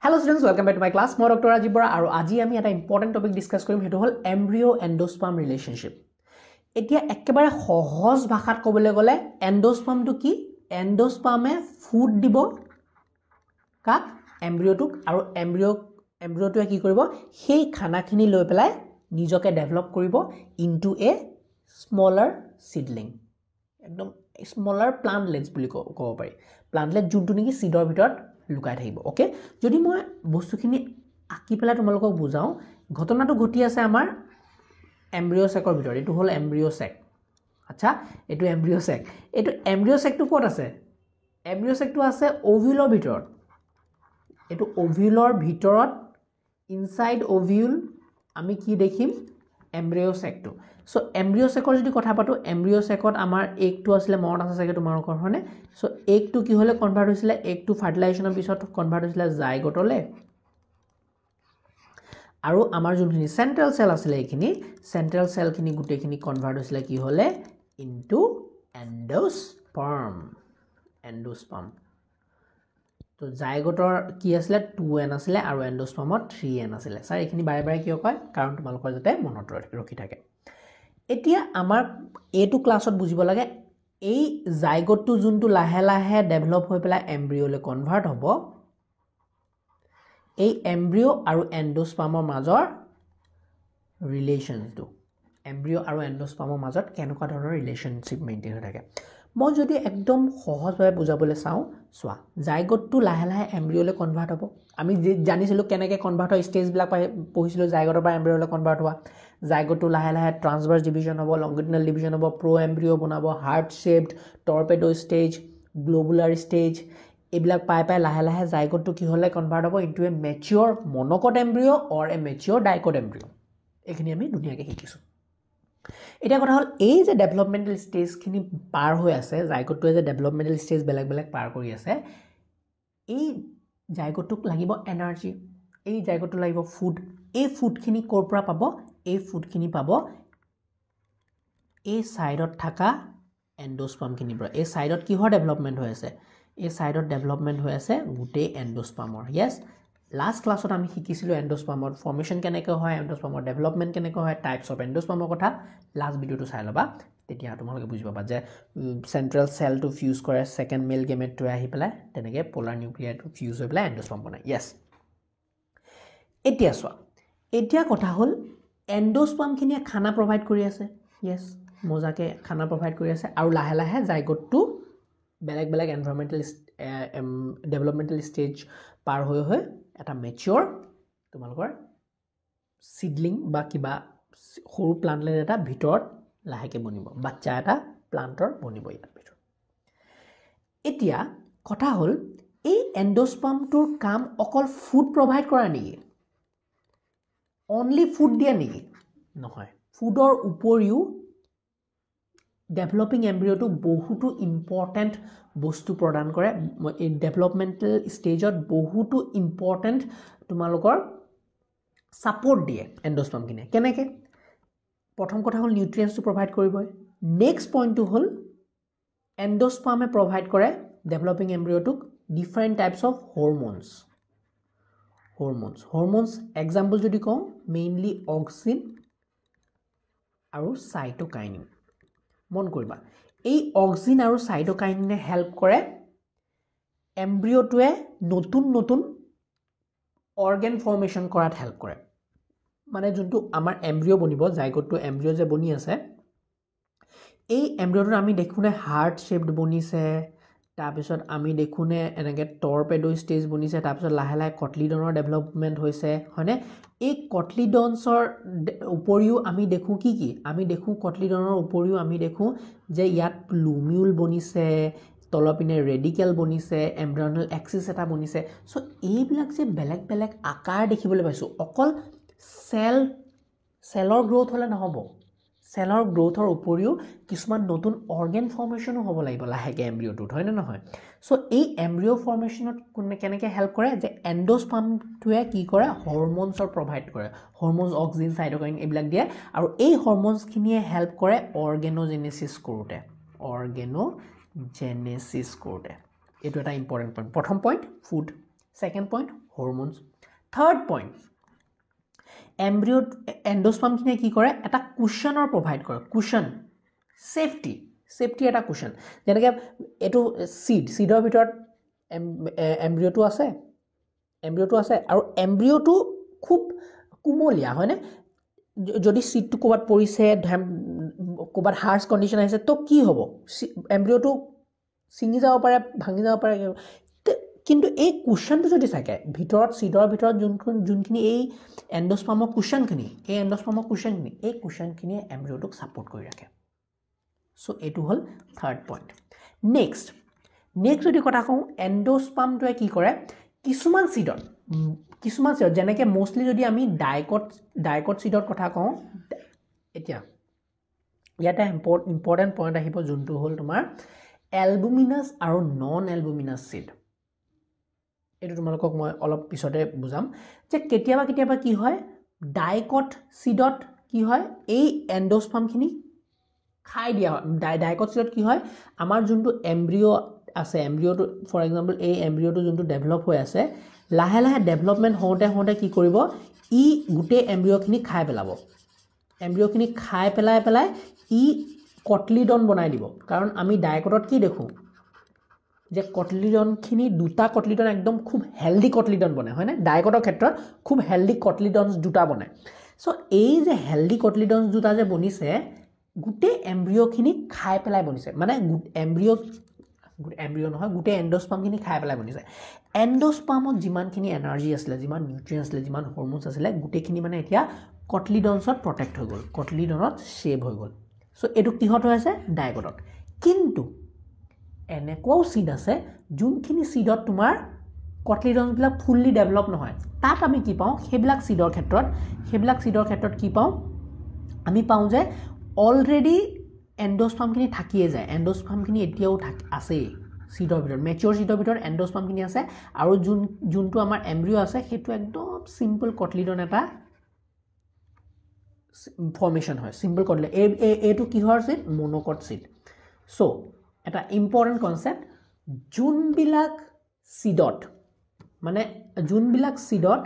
Hello students, welcome back to my class. Moi Dr. Rajiv Bora aru aji ami eta important topic discuss korim hetu hol embryo endosperm relationship. Etia ekebare সহজ ভাষাত কবলে গলে endosperm to ki endosperm e food dibo কাক embryo tuk aru embryo to ki koribo সেই খানা খিনি লৈ পেলাই নিজকে ডেভেলপ কৰিব into a smaller seedling. একদম smaller plantlets বুলি কব পাৰি. Plantlet যোনটো নেকি seedৰ ভিতৰত লুকাই থাকিব ওকে যদি মই বস্তুখিনি আকি পেলা তোমালোকক বুজাও ঘটনাটো ঘটি আছে আমাৰ এমব্ৰিও সেকৰ ভিতৰত এটো হল এমব্ৰিও সেক আচ্ছা এটো এমব্ৰিও সেক টো ক'ত আছে এমব্ৰিও সেকটো আছে ওভিউলৰ ভিতৰত এটো ওভিউলৰ ভিতৰত ইনসাইড ওভিউল আমি কি দেখিম এমব্ৰিও সেকটো সো এমব্ৰিও সেকৰ যদি কথা পাতো এমব্ৰিও সেকত আমাৰ একটো আছিল মনত আছে চাগে তোমালোকৰ হনে সো একটো কি হলে কনভাৰ্ট হৈছিল একটো ফাৰ্টিলাইজেশনৰ পিছত কনভাৰ্ট হৈছিল জাইগোটলে আৰু আমাৰ যোনখিনি সেন্ট্ৰাল সেল আছিল এইখিনি সেন্ট্ৰাল সেল খিনি গুটেখিনি কনভাৰ্ট হৈছিল কি হলে ইনটু এন্ডোস্পাৰ্ম তো জাইগোটৰ কি আছিল 2n আছিল আৰু এন্ডোস্পাৰ্মত 3n আছিল স্যাৰ এইখিনি বাৰে বাৰে কিয় কয় কাৰণ তোমালোকৰ যাতে মনত ৰখি থাকে এতিয়া আমাৰ এটো ক্লাছত বুজিব লাগে এই জাইগোটটো যোনটো লাহে লাহে ডেভেলপ হৈ পেলাই এমব্ৰিওলে কনভাৰ্ট হ'ব এই এমব্ৰিও আৰু এন্ডোস্পাৰ্মৰ মাজৰ ৰিলেশনটো এমব্ৰিও আৰু এন্ডোস্পাৰ্মৰ মাজত কেনেকুৱা ধৰণৰ ৰিলেশনশিপ মেইনটেইন হৈ থাকে মই যদি একদম সহজভাৱে বুজাবলৈ চাও সোৱা জাইগোটটো লাহে লাহে এমব্ৰিওলে কনভাৰ্ট হ'ব আমি জানিছিলো কেনেকৈ কনভাৰ্ট হয় স্টেজ বিলাক পঢ়িছিলো জাইগোটৰ পৰা এমব্ৰিওলে কনভাৰ্ট হোৱা জাইগোটটো লাহে লাহে ট্ৰান্সভাৰ্স ডিভিজন হ'ব লংগিটিউডিনেল ডিভিজন হ'ব প্ৰো এমব্ৰিও বনাব heart shaped torpedo stage globular stage এইবিলাক পাই লাহে লাহে জাইগোটটো কি হলে কনভাৰ্ট হ'ব into a ম্যাচিউৰ monocot এমব্ৰিও or A ম্যাচিউৰ dicot এমব্ৰিও এইখিনি আমি দুনিয়াকে শিকিছো এটা কথা হল এই যে ডেভেলপমেন্টাল স্টেজ খিনি পাৰ হৈ আছে জাইগোটটোৱে যে ডেভেলপমেন্টাল স্টেজ বেলেগ বেলেগ পাৰ কৰি আছে এই জাইগোটটোক লাগিব এনাৰ্জি এই জাইগোটটো লাগিব ফুড এই ফুড খিনি কৰ পৰা পাব এই ফুড খিনি পাব এই সাইডত থকা এন্ডোস্পাৰ্ম খিনি পৰা এই সাইডত কিহৰ ডেভেলপমেন্ট হৈ আছে এই সাইডত ডেভেলপমেন্ট হৈ আছে গুটে এন্ডোস্পাৰ্মৰ ইয়েস লাস্ট ক্লাছত আমি শিকিছিলো এন্ডোস্পাৰ্মৰ ফৰ্মেশন কেনেকৈ হয় এন্ডোস্পাৰ্মৰ ডেভেলপমেন্ট কেনেকৈ হয় টাইপস অফ এন্ডোস্পাৰ্মৰ কথা লাস্ট ভিডিওটো চাই লবা তেতিয়া তোমালোকে বুজি পাবা যে সেন্ট্ৰাল সেল টু ফিউজ কৰে সেকেন্ড মেল গেমেট টু আহি পেলাই তেনেকৈ পোলাৰ নিউক্লিয়াৰ টু ফিউজ হৈ পেলাই এন্ডোস্পাৰ্ম বনায় ইয়েস এতিয়া সোৱা এতিয়া কথা হল এন্ডোস্পাৰ্ম খিনিয়ে খানা প্ৰভাইড কৰি আছে ইয়েস মজাকে খানা প্ৰভাইড কৰি আছে আৰু লাহে লাহে জাইগোটটো বেলেগ বেলেগ এনভায়ৰনমেন্টাল ডেভেলপমেন্টাল স্টেজ পাৰ হৈ হৈ এটা ম্যাচিউৰ তোমালোকৰ সিডলিং বা কিবা সৰু প্লান্টলেট এটা ভিতৰত লাহেকে বনিব বাচ্চা এটা প্লান্টৰ বনিব ইয়াৰ ভিতৰত এতিয়া কথা হল এই এন্ডোস্পাৰ্মটোৰ কাম অকল ফুড প্ৰভাইড কৰা নেকি অনলি ফুড দিয়া নেকি নহয় ফুডৰ উপৰিও ডেভেলপিং এমব্ৰিওটো বহুতো ইম্পৰ্টেন্ট বস্তু প্ৰদান কৰে এই ডেভেলপমেন্টাল ষ্টেজত বহুতো ইম্পৰ্টেন্ট তোমালোকৰ সাপোৰ্ট দিয়ে এন্ডোস্পাৰ্ম কিনে কেনেকৈ প্ৰথম কথা হল নিউট্ৰিয়েন্টছটো প্ৰভাইড কৰিব নেক্সট পইণ্টটো হল এন্ডোস্পাৰ্মে প্ৰভাইড কৰে ডেভেলপিং এমব্ৰিওটোক different types of hormones example যদি কওঁ মেইনলি অক্সিন আৰু সাইটোকাইনিন মন কৰিবা এই অক্সিন আৰু সাইটোকাইনিনে হেল্প কৰে এমব্ৰিওটোৱে নতুন নতুন অৰ্গান ফৰ্মেশন কৰাত হেল্প কৰে মানে যোনটো আমাৰ এমব্ৰিও বনিব জাইগোটটো এমব্ৰিও যে বনি আছে এই এমব্ৰিওটো আমি দেখুনে হাৰ্ট শেপড বনিছে তাৰপিছত আমি দেখুনে এনেকৈ টৰ্পেডো স্টেজ বনিছে তাৰপিছত লাহে লাহে কটলিডনৰ ডেভেলপমেন্ট হৈছে হয়নে এই কটলিডনছৰ উপৰিও আমি দেখো কি আমি দেখো কটলিডনৰ উপৰিও আমি দেখো যে ইয়াত প্লুমিউল বনিছে তলপিনে ৰেডিকেল বনিছে এমব্ৰিয়নাল এক্সিস এটা বনিছে সো এইবিলাক যে বেলেগ বেলেগ আকাৰ দেখিবলৈ পাইছো অকল সেলৰ গ্ৰোথ হলে নহব সেলৰ গ্ৰোথৰ উপৰিও কিছুমান নতুন অৰ্গান ফৰ্মেশনো হ'ব লাগিব লাহেকে এমব্ৰিওটোত হয় না নহয় সো এই এমব্ৰিও ফৰ্মেশনত কেনেকৈ হেল্প কৰে যে এন্ডোস্পাৰ্মটোৱে কি কৰে হৰমোনছৰ প্ৰভাইড কৰে হৰমোনছ অক্সিন সাইটোকাইন এইবিলাক দিয়ে আৰু এই হৰমোনছখিনিয়ে হেল্প কৰে অৰ্গেনোজেনেসিস কৰোতে এইটো এটা ইম্পৰ্টেন্ট পইণ্ট প্ৰথম point food second point hormones third point embryo' এণ্ডোস্পামখিনিয়ে কি কৰে এটা কুশ্যনৰ প্ৰভাইড কৰে কুশ্যন চেফটি এটা কুশ্যন যেনেকৈ এইটো চিডৰ ভিতৰত এমব্ৰিঅ'টো আছে আৰু এমব্ৰিঅ'টো খুব কুমলীয়া হয়নে যদি চিডটো ক'ৰবাত পৰিছে ক'ৰবাত হাৰ্ছ কণ্ডিশ্যন আহিছে তো কি হ'ব এমব্ৰিঅ'টো ছিঙি যাব পাৰে ভাঙি যাব পাৰে কিন্তু এই কুশ্যনটো যদি থাকে ভিতৰত চিডৰ ভিতৰত যোনখিনি এই এণ্ডোস্পামৰ কুশ্যনখিনি এই কুশ্যনখিনিয়ে এমব্ৰিঅ'টোক ছাপোৰ্ট কৰি ৰাখে চ' এইটো হ'ল থাৰ্ড পইণ্ট নেক্সট যদি কথা কওঁ এণ্ডোস্পামটোৱে কি কৰে কিছুমান চিডত যেনেকৈ মষ্টলি যদি আমি ডাইকট চিডৰ কথা কওঁ এতিয়া ইয়াতে ইম্পৰ্টেণ্ট পইণ্ট আহিব যোনটো হ'ল তোমাৰ এলবুমিনাছ আৰু নন এলবুমিনাছ চিড এইটো তোমালোকক মই অলপ পিছতে বুজাম যে কেতিয়াবা কি হয় ডাইকট চিডত কি হয় এই এণ্ডোস্পামখিনি খাই দিয়া হয় ডাইকট চিডত কি হয় আমাৰ যোনটো এমব্ৰিঅ' আছে এমব্ৰিঅ'টো ফৰ এক্সাম্পল এই এমব্ৰিঅ'টো যোনটো ডেভেলপ হৈ আছে লাহে ডেভেলপমেণ্ট হওঁতে কি কৰিব ই গোটেই এমব্ৰিঅ'খিনি খাই পেলাব এমব্ৰিঅ'খিনি খাই পেলাই ই কটলিডন বনাই দিব কাৰণ আমি ডাইকটত কি দেখোঁ যে কটলিডনখিনি দুটা কটলিডন একদম খুব হেল্ডি কটলিডন বনে হয়নে ডাইকটৰ ক্ষেত্ৰত খুব হেল্ডি কটলিডনছ দুটা বনে চ' এই যে হেল্ডি কটলিডনছ দুটা যে বনিছে গোটেই এমব্ৰিঅ'খিনি খাই পেলাই বনিছে মানে এমব্ৰিঅ' নহয় গোটেই এণ্ডোস্পামখিনি খাই পেলাই বনিছে এণ্ডোস্পামত যিমানখিনি এনাৰ্জি আছিলে যিমান নিউট্ৰিয়েণ্ট আছিলে যিমান হৰম'নছ আছিলে গোটেইখিনি মানে এতিয়া কটলিডনছত প্ৰটেক্ট হৈ গ'ল কটলিডনত ছেভ হৈ গ'ল চ' এইটো কিহত হৈ আছে ডাইকটত কিন্তু এনেকুৱাও চিড আছে যোনখিনি চিডত তোমাৰ কটলিডনছবিলাক ফুল্লি ডেভেলপ নহয় তাত আমি কি পাওঁ সেইবিলাক চিডৰ ক্ষেত্ৰত কি পাওঁ আমি পাওঁ যে অলৰেডি এণ্ডোস্পামখিনি থাকিয়ে যায় এণ্ডোস্পামখিনি এতিয়াও আছেই চিডৰ ভিতৰত মেচিয়ৰ চিডৰ ভিতৰত এণ্ডোস্পামখিনি আছে আৰু যোনটো আমাৰ এমব্ৰিঅ' আছে সেইটো একদম চিম্পল কটলিডন এটা ফৰ্মেশ্যন হয় চিম্পল কটলিডন এইটো কিহৰ চিড মন'কট চিড চ' এটা ইম্পৰ্টেণ্ট কনচেপ্ট যোনবিলাক চিডত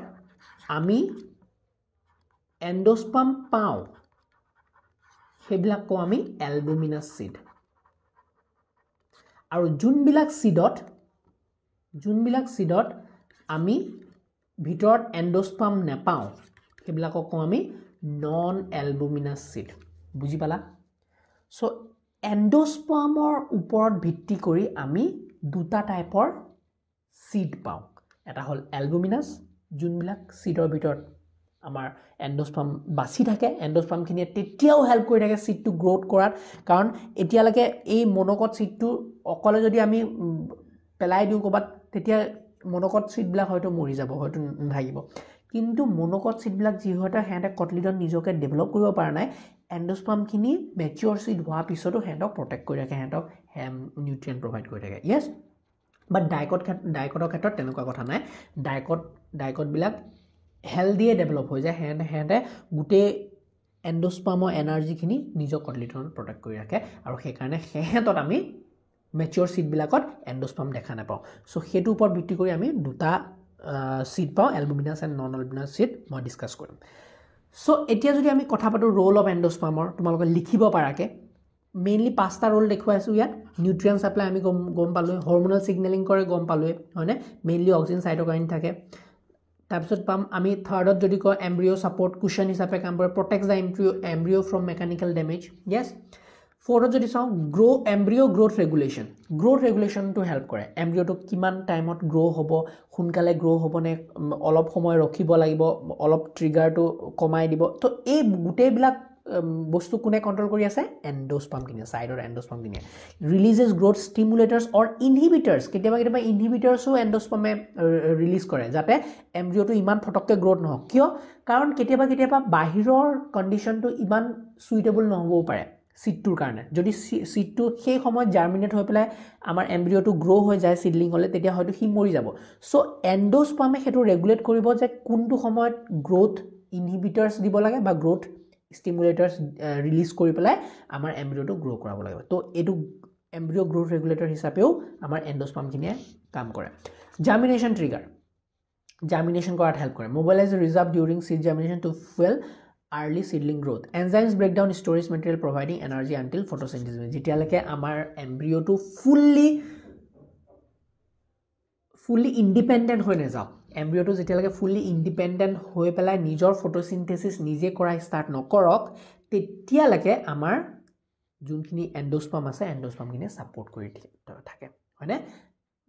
আমি এণ্ডোস্পাম পাওঁ সেইবিলাক কওঁ আমি এলবুমিনাছ চিড আৰু যোনবিলাক চিডত আমি ভিতৰত এণ্ডোস্পাম নেপাওঁ সেইবিলাকক কওঁ আমি নন এলবুমিনাছ চিড বুজি পালা চ' এণ্ডোস্পামৰ ওপৰত ভিত্তি কৰি আমি দুটা টাইপৰ চিড পাওঁ এটা হ'ল এলবুমিনাছ যোনবিলাক চিডৰ ভিতৰত আমাৰ এণ্ডোস্পাম বাছি থাকে এণ্ডোস্পামখিনিয়ে তেতিয়াও হেল্প কৰি থাকে চিডটো গ্ৰ'থ কৰাত কাৰণ এতিয়ালৈকে এই মন'কট চিডটো অকলে যদি আমি পেলাই দিওঁ ক'ৰবাত তেতিয়া মন'কট চিডবিলাক হয়তো মৰি যাব হয়তো নাথাকিব কিন্তু মন'কট চিডবিলাক যিহেতু সিহঁতে কটলিডন নিজকে ডেভেলপ কৰিব পৰা নাই এণ্ডোস্পামখিনি মেচিয়ৰ চিড হোৱাৰ পিছতো সিহঁতক প্ৰটেক্ট কৰি ৰাখে সিহঁতক নিউট্ৰিয়েণ্ট প্ৰভাইড কৰি থাকে য়েছ বাট ডাইকটৰ ক্ষেত্ৰত তেনেকুৱা কথা নাই ডাইকটবিলাক হেল্ডিয়ে ডেভেলপ হৈ যায় সিহঁতে গোটেই এণ্ডোস্পামৰ এনাৰ্জিখিনি নিজৰ কটলিডনত প্ৰটেক্ট কৰি ৰাখে আৰু সেইকাৰণে সিহঁতত আমি মেচিয়ৰ চিডবিলাকত এণ্ডোস্পাম দেখা নাপাওঁ চ' সেইটোৰ ওপৰত ভিত্তি কৰি আমি দুটা চিড পাওঁ এলবুমিনাছ এণ্ড নন এলবুমিনাছ চিড মই ডিছকাছ কৰিম চ' এতিয়া যদি আমি কথা পাতোঁ ৰ'ল অফ এণ্ডোস্পামৰ তোমালোকে লিখিব পাৰাকৈ মেইনলি 5টা ৰ'ল দেখুৱাইছোঁ ইয়াত নিউট্ৰিয়েণ্ট ছাপ্লাই আমি গম পালোঁ হৰম'নেল ছিগনেলিং কৰে গম পালোঁৱে হয়নে মেইনলি অক্সিজেন চাইটোকাইন থাকে তাৰপিছত পাম আমি থাৰ্ডত যদি কওঁ এমব্ৰিঅ' ছাপৰ্ট কুশ্যন হিচাপে কাম কৰে protect the embryo' from mechanical damage yes ফ'ৰ্থত যদি চাওঁ এমব্ৰিঅ' গ্ৰ'থ ৰেগুলেশ্যনটো হেল্প কৰে এমব্ৰিঅ'টো কিমান টাইমত গ্ৰ' হ'ব সোনকালে গ্ৰ' হ'বনে অলপ সময় ৰখিব লাগিব অলপ ট্ৰিগাৰটো কমাই দিব তো এই গোটেইবিলাক বস্তু কোনে কণ্ট্ৰল কৰি আছে এণ্ডোস্পামখিনিয়ে ছাইডৰ এণ্ডোস্পামখিনিয়ে ৰিলিজেছ গ্ৰ'থ ষ্টিমুলেটাৰ্ছ অৰ ইনহিবিটাৰ্ছ কেতিয়াবা ইনহিবিটাৰ্ছো এণ্ডোস্পামে ৰিলিজ কৰে যাতে এমব্ৰিঅ'টো ইমান ফটককৈ গ্ৰ'থ নহওক কিয় কাৰণ কেতিয়াবা বাহিৰৰ কণ্ডিশ্যনটো ইমান চুইটেবল নহ'বও পাৰে চিডটোৰ কাৰণে যদি চিডটো সেই সময়ত জাৰ্মিনেট হৈ পেলাই আমাৰ এমব্ৰিঅ'টো গ্ৰ' হৈ যায় চিডলিং হ'লে তেতিয়া হয়তো সি মৰি যাব চ' এণ্ডোস্পামে সেইটো ৰেগুলেট কৰিব যে কোনটো সময়ত গ্ৰ'থ ইনহিবিটাৰ্ছ দিব লাগে বা গ্ৰ'থ ষ্টিমুলেটাৰ্ছ ৰিলিজ কৰি পেলাই আমাৰ এমব্ৰিঅ'টো গ্ৰ' কৰাব লাগিব তো এইটো এমব্ৰিঅ' গ্ৰ'থ ৰেগুলেটৰ হিচাপেও আমাৰ এণ্ডোস্পামখিনিয়ে কাম কৰে জাৰ্মিনেশ্যন ট্ৰিগাৰ জাৰ্মিনেশ্যন কৰাত হেল্প কৰে mobilise reserve during seed germination to fuel early seedling growth enzymes break down storage material providing energy until photosynthesis যেতিয়ালৈকে আমাৰ এম্ব্ৰিঅ'টো ফুল্লি ইণ্ডিপেণ্ডেণ্ট হৈ নাযাওক এম্ব্ৰিঅ'টো যেতিয়ালৈকে ফুল্লি ইণ্ডিপেণ্ডেণ্ট হৈ পেলাই নিজৰ ফটোচিনথেছিছ নিজে কৰা ষ্টাৰ্ট নকৰক তেতিয়ালৈকে আমাৰ যোনখিনি এণ্ডোস্পাৰ্ম আছে এণ্ডোস্পাৰ্মখিনিয়ে ছাপোৰ্ট কৰি থাকে হয়নে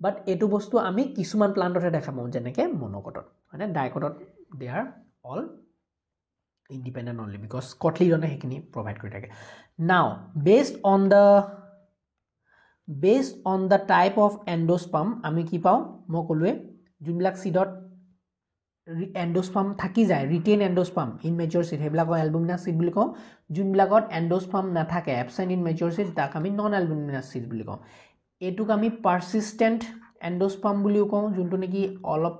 বাট এইটো বস্তু আমি কিছুমান প্লাণ্টতহে দেখা পাওঁ যেনেকৈ মন'কটত হয়নে ডাইকটত they are all independent only because কটলিডনে সেইখিনি প্ৰভাইড কৰি থাকে now based on the type of endosperm আমি কি পাওঁ মই ক'লোৱে যোনবিলাক চিডত এণ্ডোস্পাৰ্ম থাকি যায় ৰিটেইন এণ্ডোস্পাৰ্ম ইন মেচিয়ৰ চিড সেইবিলাকক এলবুমিনাছ চিড বুলি কওঁ যোনবিলাকত এণ্ডোস্পাৰ্ম নাথাকে এবচেণ্ট ইন মেচিয়ৰ চিড তাক আমি নন এলবুমিনাছ চিড বুলি কওঁ এইটোক আমি পাৰ্চিষ্টেণ্ট এণ্ডোস্পাৰ্ম বুলিও কওঁ যোনটো নেকি অলপ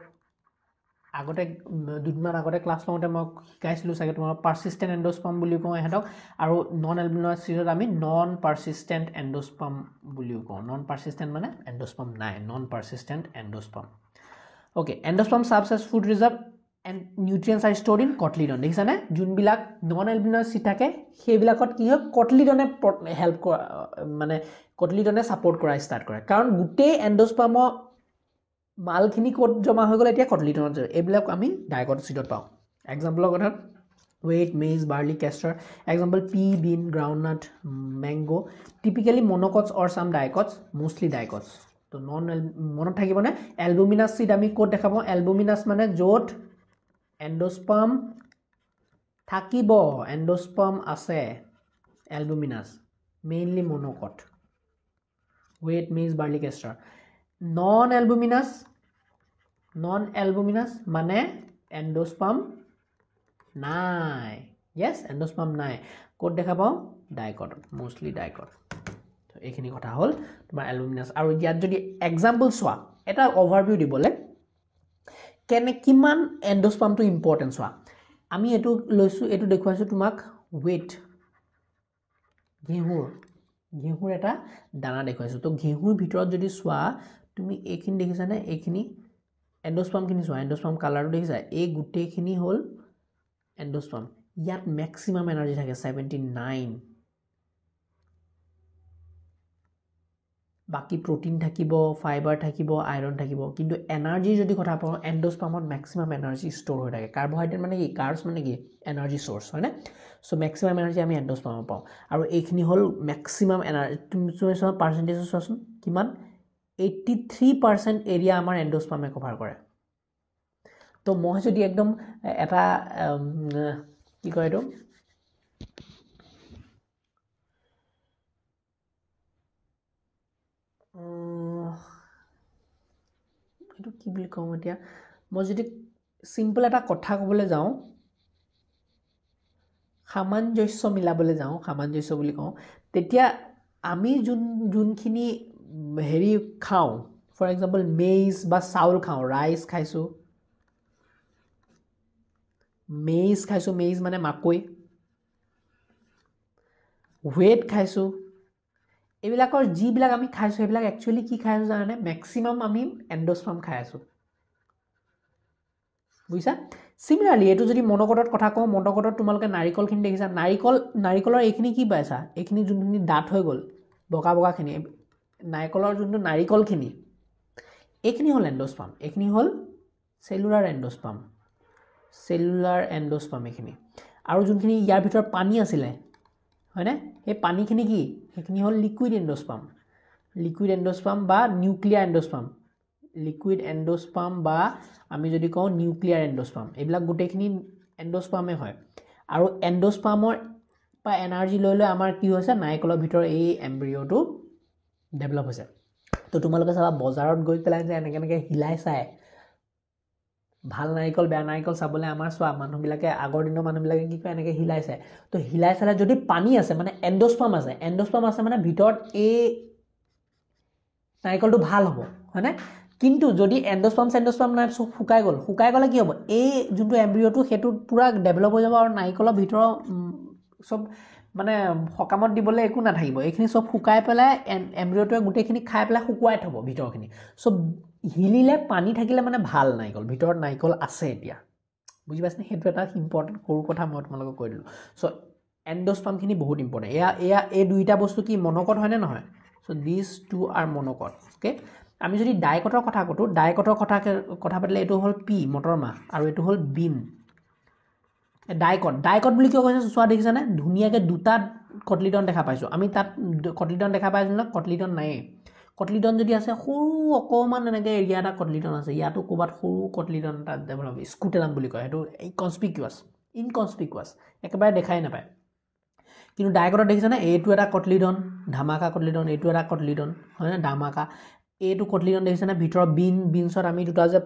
আগতে দুদিনমান আগতে ক্লাছ লওঁতে মই শিকাইছিলোঁ চাগে তোমাৰ পাৰ্চিষ্টেণ্ট এণ্ডোস্পাৰ্ম বুলিও কওঁ ইহঁতক আৰু নন এলবুমিনাছ চিডত আমি নন পাৰ্চিষ্টেণ্ট এণ্ডোস্পাৰ্ম বুলিও কওঁ নন পাৰ্চিষ্টেণ্ট মানে এণ্ডোস্পাৰ্ম নাই non persistent endosperm okay endosperm serves as food reserve and nutrients are stored in cotyledon দেখিছানে যোনবিলাক নন এলবুমিনাছ চিড থাকে সেইবিলাকত কি হয় কটলিডনে হেল্প কৰা মানে কটলিডনে ছাপোৰ্ট কৰা ষ্টাৰ্ট কৰে কাৰণ গোটেই এণ্ডোস্পাৰ্মৰ মালখিনি ক'ত জমা হৈ গ'ল এতিয়া কটলিডনত এইবিলাক আমি ডাইকট চিডত পাওঁ এক্সাম্পলৰ কথা wheat maize barley castor example pea bean groundnut mango typically monocots or some dicots mostly ডাইকটছ তো মনত থাকিবনে এলবুমিনাছ চিড আমি ক'ত দেখা পাওঁ এলবুমিনাছ মানে য'ত এণ্ডোস্পাৰ্ম থাকিব এণ্ডোস্পাৰ্ম আছে albuminous mainly monocot wheat maize barley castor non albuminous মানে এণ্ডোস্পাৰ্ম নাই য়েছ এণ্ডোস্পাৰ্ম নাই ক'ত দেখা পাওঁ ডাইকটত মোষ্টলি ডাইকট এইখিনি কথা হ'ল তোমাৰ এলবুমিনাছ আৰু ইয়াত যদি এক্সাম্পল চোৱা এটা অভাৰভিউ দিবলৈ কিমান এণ্ডোস্পাৰ্মটো ইম্পৰ্টেণ্ট চোৱা আমি এইটো লৈছোঁ এইটো দেখুৱাইছোঁ তোমাক ৱেট ঘেঁহুৰ এটা দানা দেখুৱাইছোঁ তো ঘেঁহুৰ ভিতৰত যদি চোৱা তুমি এইখিনি দেখিছানে এইখিনি এণ্ডোস্পাৰ্মখিনি চোৱা এণ্ডোস্পাৰ্ম কালাৰটো দেখিছা এই গোটেইখিনি হ'ল এণ্ডোস্পাৰ্ম ইয়াত মেক্সিমাম এনাৰ্জি থাকে 79 বাকি প্ৰটিন থাকিব ফাইবাৰ থাকিব আইৰণ থাকিব কিন্তু এনাৰ্জি যদি কথা পাওঁ এণ্ডোস্পাৰ্মত মেক্সিমাম এনাৰ্জি ষ্ট'ৰ হৈ থাকে কাৰ্বহাইড্ৰেট মানে কি কাৰ্বছ মানে কি এনাৰ্জি চ'ৰ্চ হয়নে চ' মেক্সিমাম এনাৰ্জি আমি এণ্ডোস্পাৰ্মত পাওঁ আৰু এইখিনি হ'ল মেক্সিমাম এনাৰ্জি তুমি চোৱা পাৰ্চেণ্টেজ চোৱাচোন কিমান 83% এৰিয়া আমাৰ এণ্ডোস্পাৰ্মে কভাৰ কৰে তো মই যদি একদম এটা কি কয় এইটো এইটো কি বুলি কওঁ এতিয়া মই যদি চিম্পল এটা কথা ক'বলৈ যাওঁ সামঞ্জস্য মিলাবলৈ যাওঁ সামঞ্জস্য বুলি কওঁ তেতিয়া আমি যোনখিনি হেৰি খাওঁ ফৰ এক্সাম্পল মেইজ বা চাউল খাওঁ ৰাইচ খাইছোঁ মেইজ মানে মাকৈ হুৱেট খাইছোঁ এইবিলাকৰ যিবিলাক আমি খাইছোঁ সেইবিলাক একচুৱেলি কি খাই আছোঁ জানানে মেক্সিমাম আমি এণ্ডোস্পাৰ্ম খাই আছোঁ বুজিছা চিমিলাৰলি এইটো যদি মন'কটত কথা কওঁ মন'কটত তোমালোকে নাৰিকলখিনি দেখিছা নাৰিকলৰ এইখিনি কি পাইছা এইখিনি যোনখিনি ডাঠ হৈ গ'ল বগাখিনি নাৰিকলৰ যোনটো নাৰিকলখিনি এইখিনি হ'ল এণ্ডোস্পাৰ্ম এইখিনি হ'ল চেলুলাৰ এণ্ডোস্পাৰ্ম এইখিনি আৰু যোনখিনি ইয়াৰ ভিতৰত পানী আছিলে হয়নে সেই পানীখিনি কি সেইখিনি হ'ল লিকুইড এণ্ডোস্পাৰ্ম বা লিকুইড এণ্ডোস্পাৰ্ম বা আমি যদি কওঁ নিউক্লিয়াৰ এণ্ডোস্পাৰ্ম এইবিলাক গোটেইখিনি এণ্ডোস্পাৰ্মে হয় আৰু এণ্ডোস্পাৰ্মৰ বা এনাৰ্জি লৈ আমাৰ কি হৈছে নাৰিকলৰ ভিতৰত এই এম্ব্ৰিঅ'টো ডেভেলপ হৈছে তো তোমালোকে চাবা বজাৰত গৈ পেলাই যে এনেকৈ হিলাই চাই ভাল নাৰিকল বেয়া নাৰিকল চাবলৈ আমাৰ চোৱা মানুহবিলাকে আগৰ দিনৰ মানুহবিলাকে কি কয় এনেকৈ হিলাই চায় তো হিলাই চালে যদি পানী আছে মানে এণ্ডোস্পাৰ্ম আছে মানে ভিতৰত এই নাৰিকলটো ভাল হ'ব হয়নে কিন্তু যদি এণ্ডোস্পাৰ্ম নাই শুকাই গ'লে কি হ'ব এই যোনটো এম্ব্ৰিঅ'টো সেইটো পূৰা ডেভেলপ হৈ যাব আৰু নাৰিকলৰ ভিতৰৰ চব মানে সকামত দিবলৈ একো নাথাকিব এইখিনি চব শুকাই পেলাই এমব্ৰিঅ'টোৱে গোটেইখিনি খাই পেলাই শুকুৱাই থ'ব ভিতৰখিনি চ' হিলিলে পানী থাকিলে মানে ভাল নাৰিকল ভিতৰত নাৰিকল আছে এতিয়া বুজি পাইছেনে সেইটো এটা ইম্পৰ্টেণ্ট সৰু কথা মই তোমালোকক কৈ দিলোঁ চ' এণ্ডোস্পামখিনি বহুত ইম্পৰ্টেণ্ট এই দুইটা বস্তু কি মনকট হয়নে নহয় চ' দিছ টু আৰ মনকট অ'কে আমি যদি ডাইকটৰ কথা কওঁ ডাইকটৰ কথা পাতিলে এইটো হ'ল পি মটৰ মাহ আৰু এইটো হ'ল বিন ডাইকট বুলি কিয় কৈছে চোৱা দেখিছানে ধুনীয়াকৈ দুটা কটলিডন দেখা পাইছোঁ আমি তাত কটলিডন দেখা পাইছোঁ ন কটলিডন নায়েই কটলিডন যদি আছে সৰু অকণমান এনেকৈ এৰিয়া এটা কটলিডন আছে ইয়াতো ক'ৰবাত সৰু কটলিডন এটা ডেভেলপ স্কুটেলাম বুলি কয় সেইটো ইনকনস্পিকুৱাছ একেবাৰে দেখাই নাপায় কিন্তু ডাইকটত দেখিছানে এইটো এটা কটলিডন ধামাকা কটলিডন এইটো এটা কটলিডন হয়নে ধামাকা এইটো কটলিডন দেখিছানে ভিতৰত বিনছত আমি দুটা যে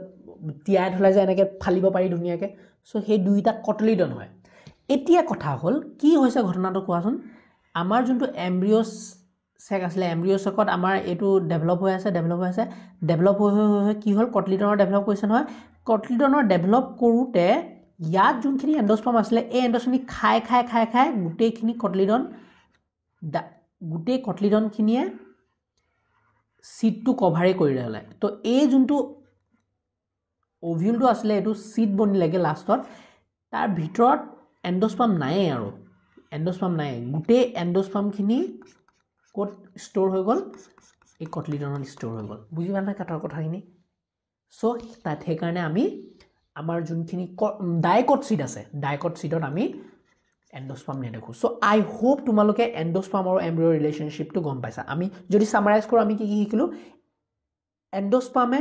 তিয়াই থ'লে যে এনেকৈ ফালিব পাৰি ধুনীয়াকৈ চ' সেই দুইটা কটলিডন হয় এতিয়া কথা হ'ল কি হৈছে ঘটনাটো কোৱাচোন আমাৰ যোনটো এমব্ৰিঅ' চেক আছিলে এমব্ৰিঅ' চেকত আমাৰ এইটো ডেভেলপ হৈ আছে ডেভেলপ হৈ কি হ'ল কটলিডনৰ ডেভেলপ কৰিছে নহয় কটলিডনৰ ডেভেলপ কৰোঁতে ইয়াত যোনখিনি এণ্ডোস্পাৰ্ম আছিলে এই এণ্ডোস্পাৰ্মখিনি খাই গোটেই কটলিডনখিনিয়ে চিটটো কভাৰেই কৰি ল'লে তো এই যোনটো অভিউলটো আছিলে এইটো চিট বনিলেগৈ লাষ্টত তাৰ ভিতৰত এণ্ডোস্পাৰ্ম নায়েই আৰু এণ্ডোস্পাৰ্ম নাই গোটেই এণ্ডোস্পাৰ্মখিনি ক'ত ষ্ট'ৰ হৈ গ'ল এই কটলিডনত ষ্ট'ৰ হৈ গ'ল বুজি পালা কাটৰ কথাখিনি চ' তাত সেইকাৰণে আমি আমাৰ যোনখিনি ডাইকট চিট আছে ডাইকট চিটত আমি এণ্ডোস্পাৰ্ম নেদেখোঁ চ' আই হোপ তোমালোকে এণ্ডোস্পাৰ্ম আৰু এমব্ৰিঅ'ৰ ৰিলেশ্যনশ্বিপটো গম পাইছা আমি যদি ছামাৰাইজ কৰোঁ আমি কি শিকিলোঁ এণ্ডোস্পাৰ্মে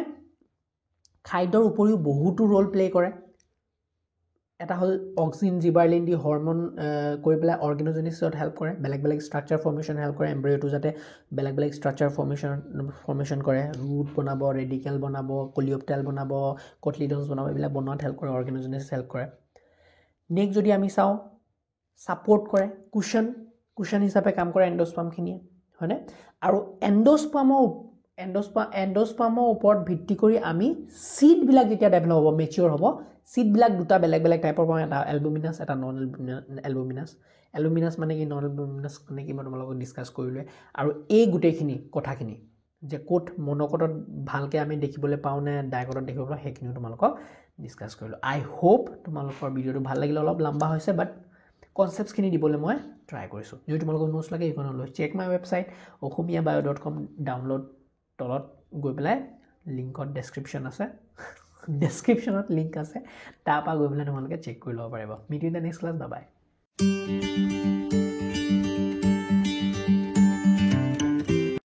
খাদ্যৰ উপৰিও বহুতো ৰোল প্লে কৰে এটা হ'ল অক্সিন জিবাৰলিন দি হৰমন কৰি পেলাই অৰ্গেনোজেনেছিছত হেল্প কৰে বেলেগ ষ্ট্ৰাকচাৰ ফৰ্মেশ্যন হেল্প কৰে এমব্ৰিঅ'টো যাতে বেলেগ ষ্ট্ৰাকচাৰ ফৰ্মেশ্যন কৰে ৰুট বনাব ৰেডিকেল বনাব কলিঅপ্টেল বনাব কটলিডনছ বনাব এইবিলাক বনোৱাত হেল্প কৰে অৰ্গেনোজেনেছিছ হেল্প কৰে নেক্সট যদি আমি চাওঁ ছাপৰ্ট কৰে কুশ্যন হিচাপে কাম কৰে এণ্ডোস্পাৰ্মখিনিয়ে হয়নে আৰু এণ্ডোস্পাৰ্মৰ ওপৰত ভিত্তি কৰি আমি চিডবিলাক যেতিয়া ডেভেলপ হ'ব মেচিয়ৰ হ'ব চিডবিলাক দুটা বেলেগ টাইপৰ পাওঁ এটা এলবুমিনাছ এটা নন এলবুমিনাছ মানে কি নন এলবুমিনাছ মানে কি মই তোমালোকক ডিছকাছ কৰিলোৱে আৰু এই গোটেইখিনি কথাখিনি যে ক'ত মনকটত ভালকৈ আমি দেখিবলৈ পাওঁ নে ডাইকটত দেখিব পাওঁ সেইখিনিও তোমালোকক ডিছকাছ কৰিলোঁ আই হোপ তোমালোকৰ ভিডিঅ'টো ভাল লাগিলে অলপ লম্বা হৈছে বাট কনচেপ্টছখিনি দিবলৈ মই ট্ৰাই কৰিছোঁ যদি তোমালোকক নোটছ লাগে এইখনলৈ check my website okhomiyabio.com download তলত গৈ পেলাই লিংকত ডেছক্ৰিপশ্যনত লিংক আছে তাৰপৰা গৈ পেলাই তোমালোকে চেক কৰি ল'ব পাৰিব meet in the next class by